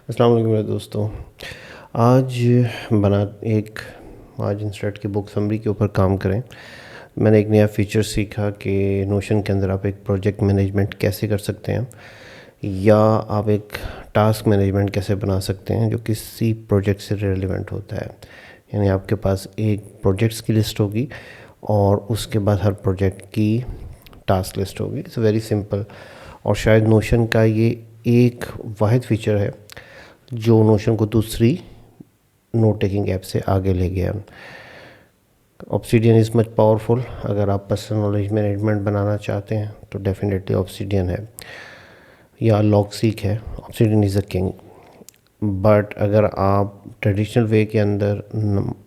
अस्सलाम वालेकुम मेरे दोस्तों। आज बना एक आज इंस्टेंट की बुक समरी के ऊपर काम करें। मैंने एक नया फीचर सीखा कि नोशन के अंदर आप एक प्रोजेक्ट मैनेजमेंट कैसे कर सकते हैं या आप एक टास्क मैनेजमेंट कैसे बना सकते हैं जो किसी प्रोजेक्ट से रिलेवेंट होता है। यानी आपके पास एक प्रोजेक्ट्स की लिस्ट होगी और उसके बाद हर प्रोजेक्ट की टास्क लिस्ट होगी। इट्स वेरी सिंपल और शायद नोशन का ये एक वाहिद फीचर है जो नोशन को दूसरी नोट टेकिंग ऐप से आगे ले गया। Obsidian is much powerful. अगर आप पर्सनल नॉलेज मैनेजमेंट बनाना चाहते हैं तो डेफिनेटली ऑब्सीडियन है या लॉगसीक है। Obsidian is a king. But अगर आप ट्रेडिशनल वे के अंदर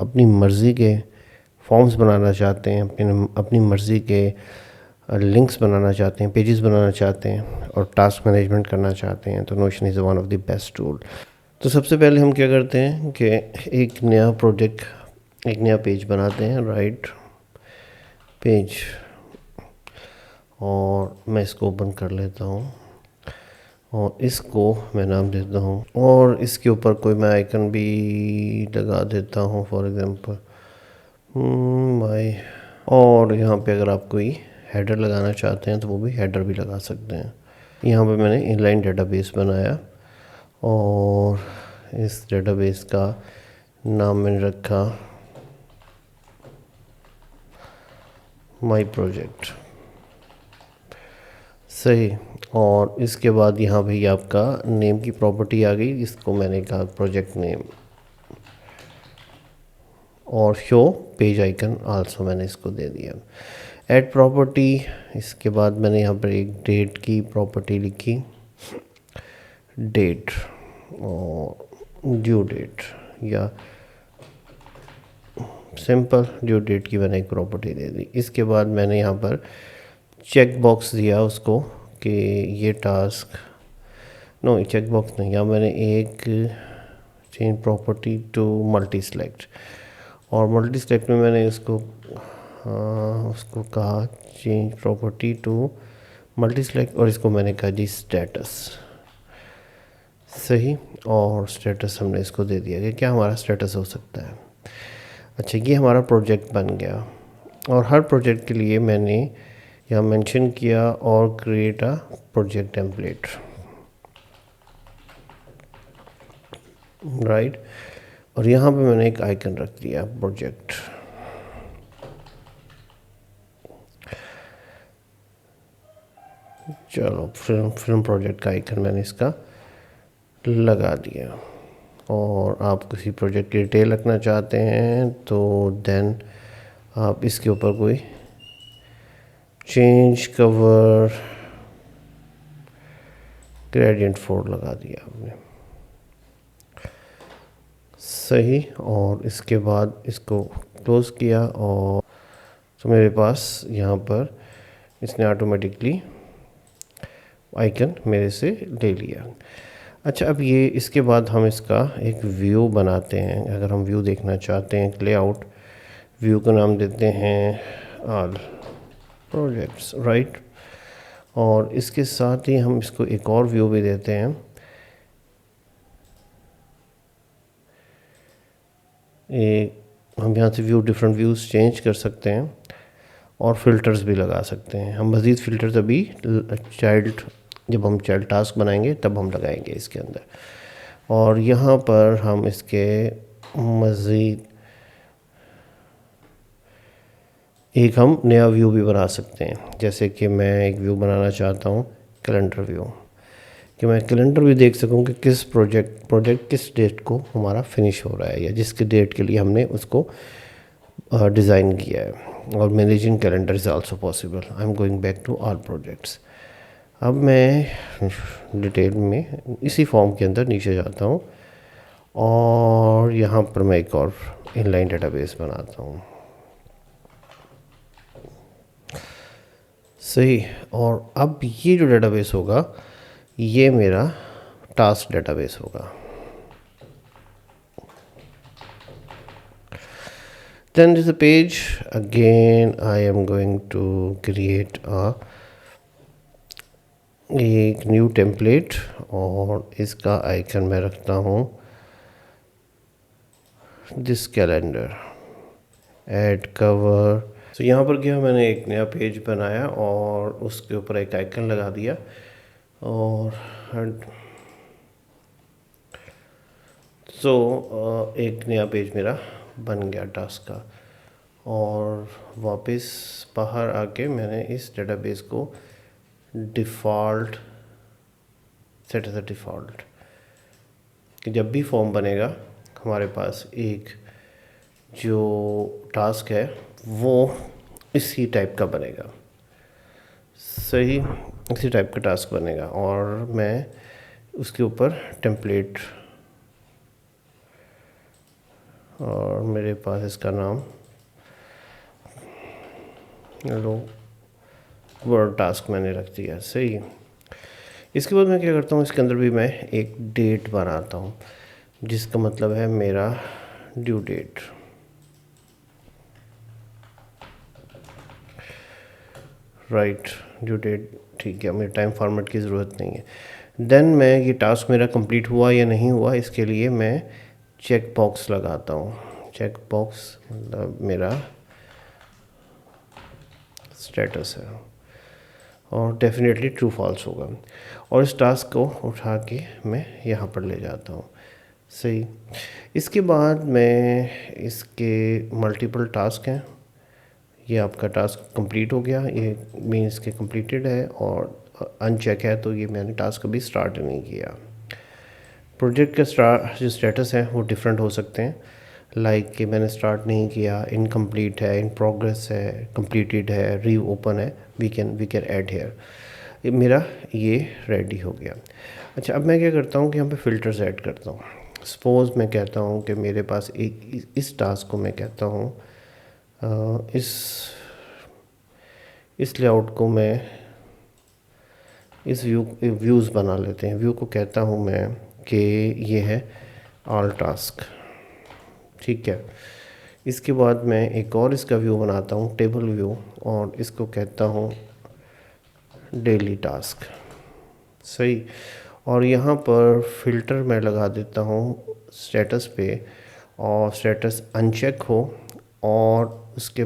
अपनी मर्ज़ी के फॉर्म्स बनाना चाहते हैं, अपनी मर्ज़ी के लिंक्स बनाना चाहते हैं, पेजेस बनाना चाहते हैं और टास्क मैनेजमेंट करना चाहते हैं तो notion is one of the best tool. तो सबसे पहले हम क्या करते हैं कि एक नया पेज बनाते हैं, राइट पेज, और मैं इसको ओपन कर लेता हूँ और इसको मैं नाम देता हूँ और इसके ऊपर कोई मैं आइकन भी लगा देता हूँ, फॉर एग्जांपल माय। और यहाँ पे अगर आप कोई हेडर लगाना चाहते हैं तो वो भी हेडर भी लगा सकते हैं। यहाँ पे मैंने इनलाइन डेटाबेस बनाया और इस डेटाबेस का नाम मैंने रखा माय प्रोजेक्ट। सही। और इसके बाद यहाँ पे आपका नेम की प्रॉपर्टी आ गई, इसको मैंने कहा प्रोजेक्ट नेम और शो पेज आइकन आल्सो मैंने इसको दे दिया। ऐड प्रॉपर्टी, इसके बाद मैंने यहाँ पर एक डेट की प्रॉपर्टी लिखी, डेट और ड्यू डेट या सिंपल ड्यू डेट की मैंने एक प्रॉपर्टी दे दी। इसके बाद मैंने यहाँ पर चेक बॉक्स दिया उसको कि ये टास्क, नो चेक बॉक्स नहीं, यहाँ मैंने एक change property to multi select और मल्टी सेलेक्ट में मैंने उसको कहा change property to multi select और इसको मैंने कहा जी स्टेटस। सही। और स्टेटस हमने इसको दे दिया कि क्या हमारा स्टेटस हो सकता है। अच्छा, ये हमारा प्रोजेक्ट बन गया और हर प्रोजेक्ट के लिए मैंने यहाँ मेंशन किया और create a project template, right. और यहाँ पे मैंने एक आइकन रख दिया प्रोजेक्ट। चलो फिल्म प्रोजेक्ट का आइकन मैंने इसका लगा दिया। और आप किसी प्रोजेक्ट की डिटेल रखना चाहते हैं तो देन आप इसके ऊपर कोई चेंज कवर ग्रेडियंट 4 लगा दिया आपने। सही। और इसके बाद इसको क्लोज़ किया और तो मेरे पास यहाँ पर इसने ऑटोमेटिकली आइकन मेरे से ले लिया। अच्छा, अब ये इसके बाद हम इसका एक व्यू बनाते हैं। अगर हम व्यू देखना चाहते हैं, लेआउट व्यू का नाम देते हैं ऑल प्रोजेक्ट्स, राइट। और इसके साथ ही हम इसको एक और व्यू भी देते हैं, हम यहाँ से व्यू डिफरेंट व्यूज़ चेंज कर सकते हैं और फिल्टर्स भी लगा सकते हैं। हम मज़ीद फ़िल्टर्स अभी जब हम चाइल्ड टास्क बनाएंगे तब हम लगाएंगे इसके अंदर। और यहाँ पर हम इसके मज़ीद एक हम नया व्यू भी बना सकते हैं। जैसे कि मैं एक व्यू बनाना चाहता हूँ कैलेंडर व्यू, कि मैं कैलेंडर भी देख सकूँ कि किस प्रोजेक्ट किस डेट को हमारा फिनिश हो रहा है या जिसके डेट के लिए हमने उसको डिज़ाइन किया है। और managing calendar is also possible. I am going back to all projects. अब मैं डिटेल में इसी फॉर्म के अंदर नीचे जाता हूँ और यहाँ पर मैं एक और इनलाइन डेटाबेस बनाता हूँ। सही। और अब ये जो डेटाबेस होगा ये मेरा टास्क डेटाबेस होगा। Then there's a page. Again, I am going to create a एक न्यू टेम्पलेट और इसका आइकन मैं रखता हूँ दिस कैलेंडर, ऐड कवर। तो यहाँ पर क्या मैंने एक नया पेज बनाया और उसके ऊपर एक आइकन लगा दिया और एक नया पेज मेरा बन गया टास्क का। और वापस बाहर आके मैंने इस डेटाबेस को default set as a default कि जब भी फॉर्म बनेगा हमारे पास एक जो टास्क है वो इसी टाइप का बनेगा, सही इसी टाइप का टास्क बनेगा। और मैं उसके ऊपर टेम्पलेट और मेरे पास इसका नाम लो वर्ड टास्क मैंने रख दिया, सही। इसके बाद मैं क्या करता हूँ, इसके अंदर भी मैं एक डेट बनाता हूँ जिसका मतलब है मेरा due date. Right, due date, ठीक है, मुझे टाइम फॉर्मेट की ज़रूरत नहीं है। देन मैं ये टास्क मेरा कंप्लीट हुआ या नहीं हुआ इसके लिए मैं चेक बॉक्स लगाता हूँ। चेक बॉक्स मतलब मेरा स्टेटस है और डेफिनेटली ट्रू फॉल्स होगा। और इस टास्क को उठा के मैं यहाँ पर ले जाता हूँ, सही। इसके बाद मैं इसके मल्टीपल टास्क हैं, ये आपका टास्क कंप्लीट हो गया, ये मीन्स के कंप्लीटेड है। और अनचेक है तो ये मैंने टास्क अभी स्टार्ट नहीं किया। प्रोजेक्ट का जो स्टेटस है वो डिफरेंट हो सकते हैं, लाइक कि मैंने स्टार्ट नहीं किया, इनकम्प्लीट है, इन प्रोग्रेस है, कंप्लीटेड है, री ओपन है, वी कैन ऐड हेयर। मेरा ये रेडी हो गया। अच्छा, अब मैं क्या करता हूँ कि यहाँ पे फ़िल्टर्स ऐड करता हूँ। सपोज़ मैं कहता हूँ कि मेरे पास एक इस टास्क को मैं कहता हूँ इस लेआउट को मैं इस व्यूज़ बना लेते हैं। व्यू को कहता हूँ मैं कि ये है ऑल टास्क, ठीक है। इसके बाद मैं एक और इसका व्यू बनाता हूँ, टेबल व्यू, और इसको कहता हूँ डेली टास्क, सही। और यहाँ पर फ़िल्टर मैं लगा देता हूँ स्टेटस पे, और स्टेटस अनचेक हो और उसके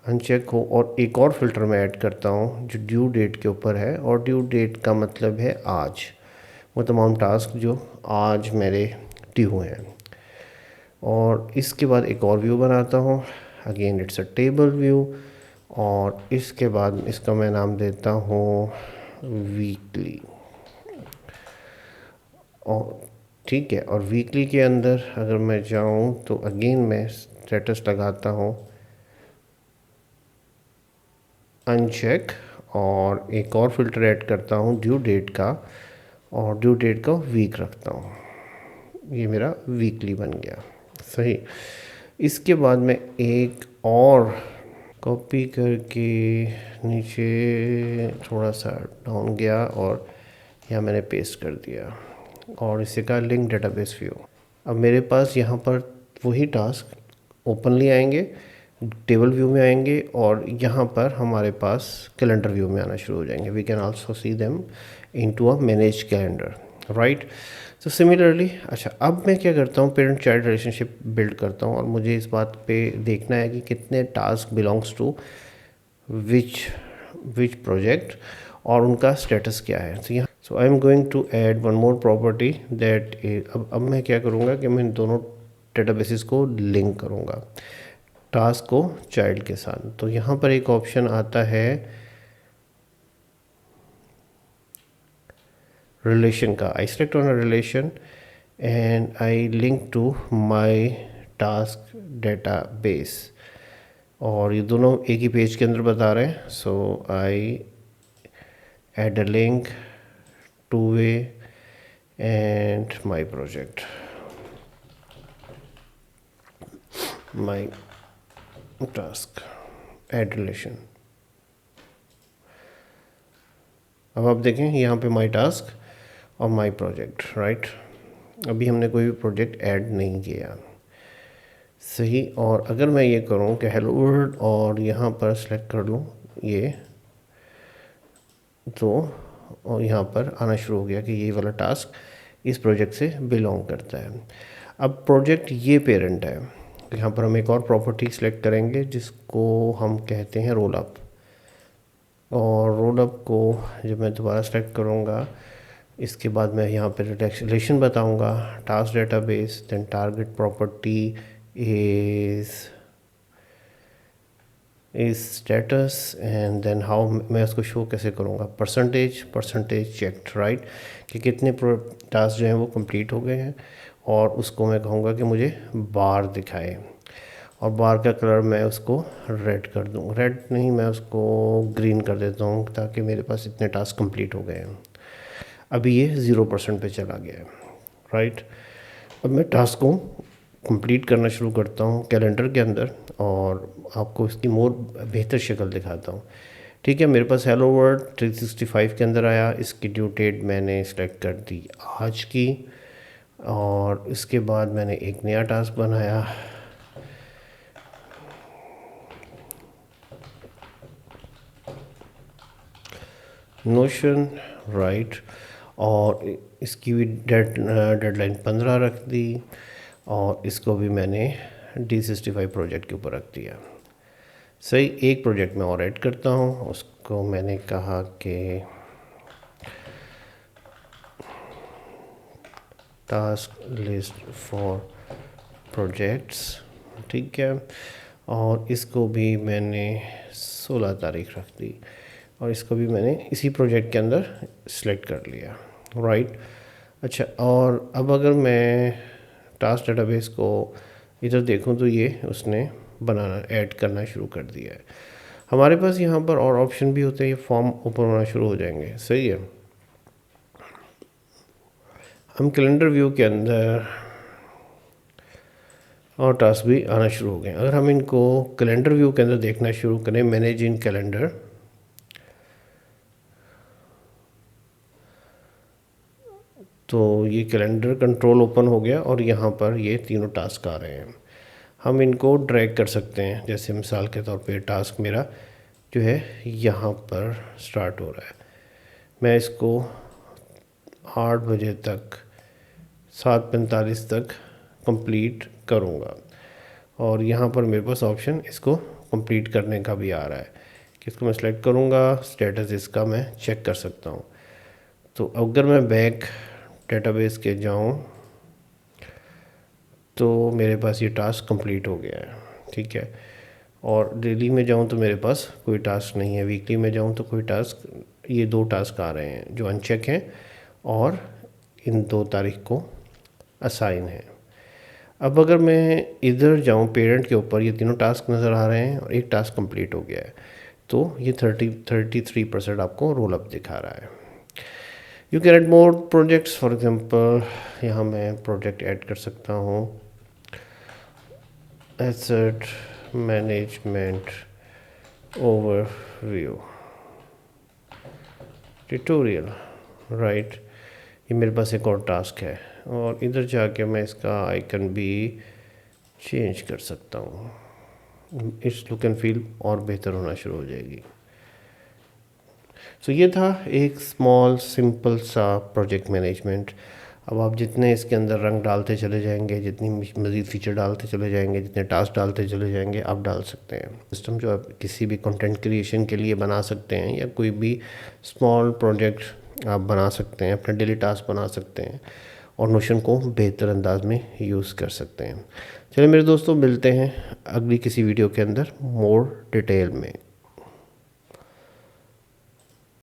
अनचेक हो, और एक और फ़िल्टर मैं ऐड करता हूँ जो ड्यू डेट के ऊपर है। और ड्यू डेट का मतलब है आज, वो तमाम टास्क जो आज मेरे ड्यू हैं। और इसके बाद एक और व्यू बनाता हूँ, again it's a table view. और इसके बाद इसका मैं नाम देता हूँ वीकली, और ठीक है। और वीकली के अंदर अगर मैं जाऊँ तो अगेन मैं स्टेटस लगाता हूँ अनचेक, और एक और फ़िल्टर ऐड करता हूँ ड्यू डेट का, और ड्यू डेट का वीक रखता हूँ। ये मेरा वीकली बन गया, सही। इसके बाद मैं एक और कॉपी करके नीचे थोड़ा सा डाउन गया और यहाँ मैंने पेस्ट कर दिया, और इसे का लिंक डेटाबेस व्यू। अब मेरे पास यहाँ पर वही टास्क ओपनली आएंगे, टेबल व्यू में आएंगे, और यहाँ पर हमारे पास कैलेंडर व्यू में आना शुरू हो जाएंगे। We can also see them into a manage calendar, right. तो सिमिलरली, अच्छा, अब मैं क्या करता हूँ, पेरेंट चाइल्ड रिलेशनशिप बिल्ड करता हूँ, और मुझे इस बात पे देखना है कि कितने task belongs to which which project और उनका स्टेटस क्या है। तो यहाँ so I am going to add one more property that. अब मैं क्या करूँगा कि मैं इन दोनों डेटाबेसेस को लिंक करूँगा, टास्क को चाइल्ड के साथ। तो यहाँ पर एक ऑप्शन आता है रिलेशन का। I select on a relation and I link to my task database, और ये दोनों एक ही पेज के अंदर बता रहे हैं। So I add a link two way and my project, my task, add relation. अब आप देखें यहाँ पे माय टास्क और माय प्रोजेक्ट, राइट। अभी हमने कोई भी प्रोजेक्ट ऐड नहीं किया, सही। और अगर मैं ये करूँ कि हेलो वर्ल्ड और यहाँ पर सेलेक्ट कर लूँ ये, तो और यहाँ पर आना शुरू हो गया कि ये वाला टास्क इस प्रोजेक्ट से बिलोंग करता है। अब प्रोजेक्ट ये पेरेंट है, यहाँ पर हम एक और प्रॉपर्टी सेलेक्ट करेंगे जिसको हम कहते हैं रोल अप। और रोल अप को जब मैं दोबारा सेलेक्ट करूँगा, इसके बाद मैं यहाँ पर रिलेशन बताऊँगा, task database, then target property is status, and then how मैं उसको शो कैसे करूँगा, परसेंटेज चेक्ड, राइट, कि कितने टास्क जो हैं वो कंप्लीट हो गए हैं। और उसको मैं कहूँगा कि मुझे बार दिखाए, और बार का कलर मैं उसको रेड कर दूँ, रेड नहीं, मैं उसको ग्रीन कर देता हूँ ताकि मेरे पास इतने टास्क कंप्लीट हो गए हैं। अभी ये 0% पे चला गया है, राइट। अब मैं टास्क को कंप्लीट करना शुरू करता हूँ कैलेंडर के अंदर, और आपको इसकी मोर बेहतर शक्ल दिखाता हूँ। ठीक है, मेरे पास हेलो वर्ल्ड 365 के अंदर आया। इसकी ड्यू डेट मैंने सेलेक्ट कर दी आज की, और इसके बाद मैंने एक नया टास्क बनाया। नोशन, राइट, और इसकी भी डेडलाइन 15 रख दी, और इसको भी मैंने D65 प्रोजेक्ट के ऊपर रख दिया। सही, एक प्रोजेक्ट मैं और ऐड करता हूँ, उसको मैंने कहा कि टास्क लिस्ट फॉर प्रोजेक्ट्स, ठीक है, और इसको भी मैंने 16 तारीख रख दी, और इसको भी मैंने इसी प्रोजेक्ट के अंदर सेलेक्ट कर लिया, राइट। अच्छा, और अब अगर मैं टास्क डेटाबेस को इधर देखूं तो ये उसने बनाना ऐड करना शुरू कर दिया है। हमारे पास यहाँ पर और ऑप्शन भी होते हैं, ये फॉर्म ओपन होना शुरू हो जाएंगे, सही है। हम कैलेंडर व्यू के अंदर और टास्क भी आना शुरू हो गए। अगर हम इनको कैलेंडर व्यू के अंदर देखना शुरू करें, मैनेज इन कैलेंडर, तो ये कैलेंडर कंट्रोल ओपन हो गया और यहाँ पर ये तीनों टास्क आ रहे हैं। हम इनको ड्रैग कर सकते हैं, जैसे मिसाल के तौर पे टास्क मेरा जो है यहाँ पर स्टार्ट हो रहा है, मैं इसको 8 बजे तक 7:45 तक कंप्लीट करूँगा, और यहाँ पर मेरे पास ऑप्शन इसको कंप्लीट करने का भी आ रहा है कि इसको मैं सेलेक्ट करूँगा, स्टेटस इसका मैं चेक कर सकता हूँ। तो अगर मैं बैक डेटाबेस के जाऊँ तो मेरे पास ये टास्क कंप्लीट हो गया है, ठीक है। और डेली में जाऊँ तो मेरे पास कोई टास्क नहीं है, वीकली में जाऊँ तो कोई टास्क, ये 2 टास्क आ रहे हैं जो अनचेक हैं और इन 2 तारीख को असाइन है। अब अगर मैं इधर जाऊँ पेरेंट के ऊपर, ये तीनों टास्क नज़र आ रहे हैं और एक टास्क कंप्लीट हो गया है, तो ये 33% आपको रोल अप दिखा रहा है। You can add more projects, for example यहाँ मैं प्रोजेक्ट ऐड कर सकता हूँ, asset management overview tutorial, right. ये मेरे पास एक और टास्क है, और इधर जाके मैं इसका आइकन भी चेंज कर सकता हूँ, इस लुक एंड फील और बेहतर होना शुरू हो जाएगी। सो ये था एक स्मॉल सिंपल सा प्रोजेक्ट मैनेजमेंट। अब आप जितने इसके अंदर रंग डालते चले जाएंगे, जितनी मज़ीद फीचर डालते चले जाएंगे, जितने टास्क डालते चले जाएंगे, आप डाल सकते हैं। सिस्टम जो आप किसी भी कंटेंट क्रिएशन के लिए बना सकते हैं, या कोई भी स्मॉल प्रोजेक्ट आप बना सकते हैं, अपने डेली टास्क बना सकते हैं, और नोशन को बेहतर अंदाज में यूज़ कर सकते हैं। चलिए मेरे दोस्तों, मिलते हैं अगली किसी वीडियो के अंदर मोर डिटेल में।